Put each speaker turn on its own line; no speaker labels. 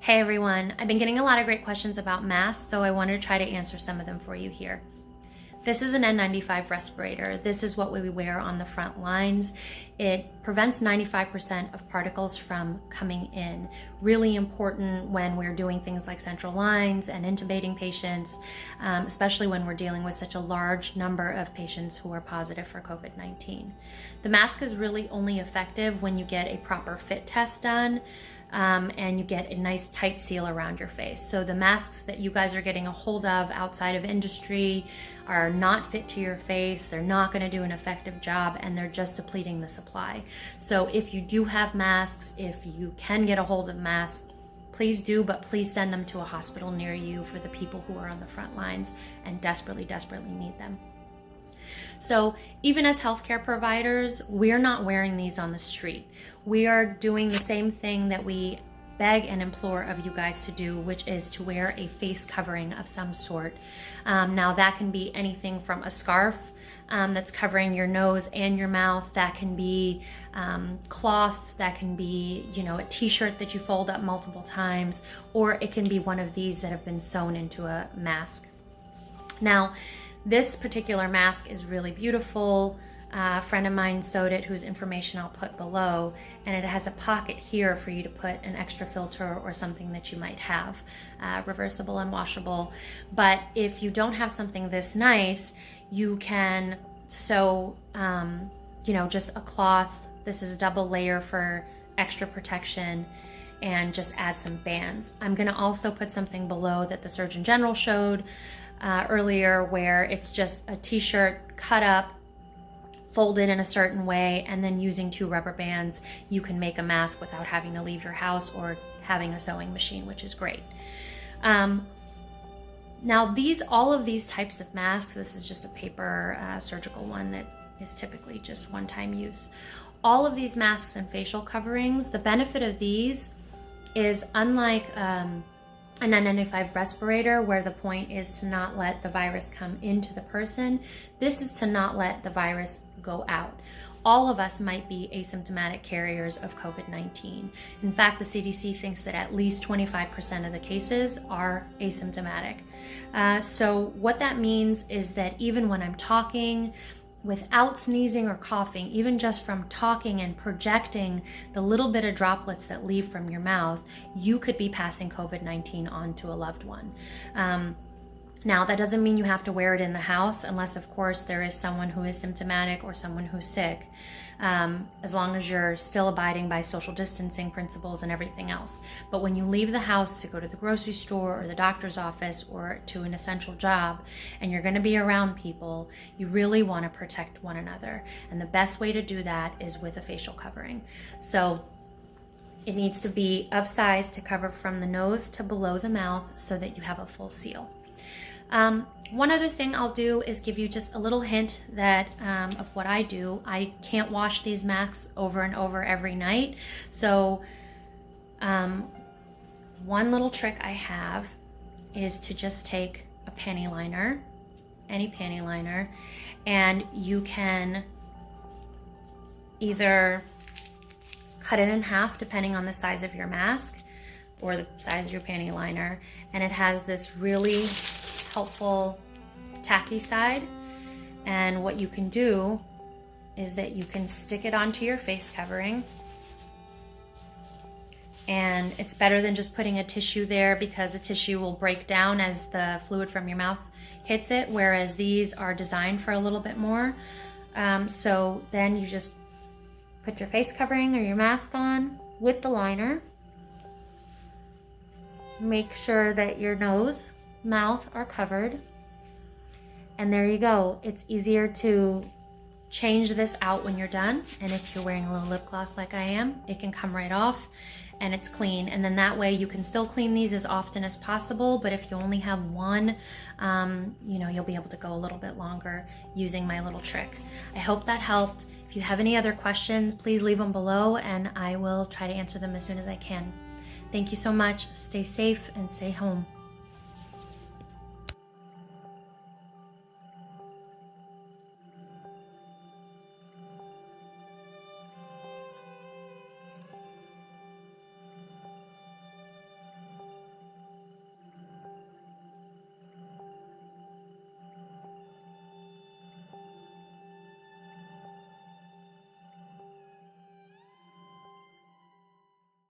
Hey everyone, I've been getting a lot of great questions about masks, so I wanted to try to answer some of them for you here. This is an N95 respirator. This is what we wear on the front lines. It prevents 95% of particles from coming in. Really important when we're doing things like central lines and intubating patients, especially when we're dealing with such a large number of patients who are positive for COVID-19. The mask is really only effective when you get a proper fit test done. And you get a nice tight seal around your face. So the masks that you guys are getting a hold of outside of industry are not fit to your face, they're not going to do an effective job, and they're just depleting the supply. So if you do have masks, if you can get a hold of masks, please do, but please send them to a hospital near you for the people who are on the front lines and desperately need them. So even as healthcare providers, we're not wearing these on the street. We are doing the same thing that we beg and implore of you guys to do, which is to wear a face covering of some sort. Now that can be anything from a scarf that's covering your nose and your mouth. That can be cloth, that can be, a t-shirt that you fold up multiple times, or it can be one of these that have been sewn into a mask. Now, this particular mask is really beautiful. A friend of mine sewed it, whose information I'll put below, and it has a pocket here for you to put an extra filter or something that you might have, reversible and washable. But if you don't have something this nice, you can sew, just a cloth. This is double layer for extra protection, and just add some bands. I'm gonna also put something below that the Surgeon General showed earlier, where it's just a t-shirt cut up, folded in a certain way, and then using 2 rubber bands, you can make a mask without having to leave your house or having a sewing machine, which is great. Now all of these types of masks, this is just a paper surgical one that is typically just one-time use. All of these masks and facial coverings, the benefit of these is, unlike an N95 respirator, where the point is to not let the virus come into the person, this is to not let the virus go out. All of us might be asymptomatic carriers of COVID-19. In fact, the CDC thinks that at least 25% of the cases are asymptomatic. So what that means is that even when I'm talking, without sneezing or coughing, even just from talking and projecting the little bit of droplets that leave from your mouth, you could be passing COVID-19 on to a loved one. Now, that doesn't mean you have to wear it in the house, unless, of course, there is someone who is symptomatic or someone who's sick, as long as you're still abiding by social distancing principles and everything else. But when you leave the house to go to the grocery store or the doctor's office or to an essential job, and you're going to be around people, you really want to protect one another. And the best way to do that is with a facial covering. So it needs to be of size to cover from the nose to below the mouth so that you have a full seal. One other thing I'll do is give you just a little hint that of what I do. I can't wash these masks over and over every night. So one little trick I have is to just take a panty liner, any panty liner, and you can either cut it in half depending on the size of your mask or the size of your panty liner, and it has this really helpful tacky side. And what you can do is that you can stick it onto your face covering, and it's better than just putting a tissue there, because a tissue will break down as the fluid from your mouth hits it, whereas these are designed for a little bit more. So then you just put your face covering or your mask on with the liner. Make sure that your nose, mouth are covered, and there you go. It's easier to change this out when you're done, and if you're wearing a little lip gloss like I am, it can come right off and it's clean. And then that way you can still clean these as often as possible, but if you only have one, you'll be able to go a little bit longer using my little trick. I hope that helped. If you have any other questions, please leave them below and I will try to answer them as soon as I can. Thank you so much. Stay safe and stay home.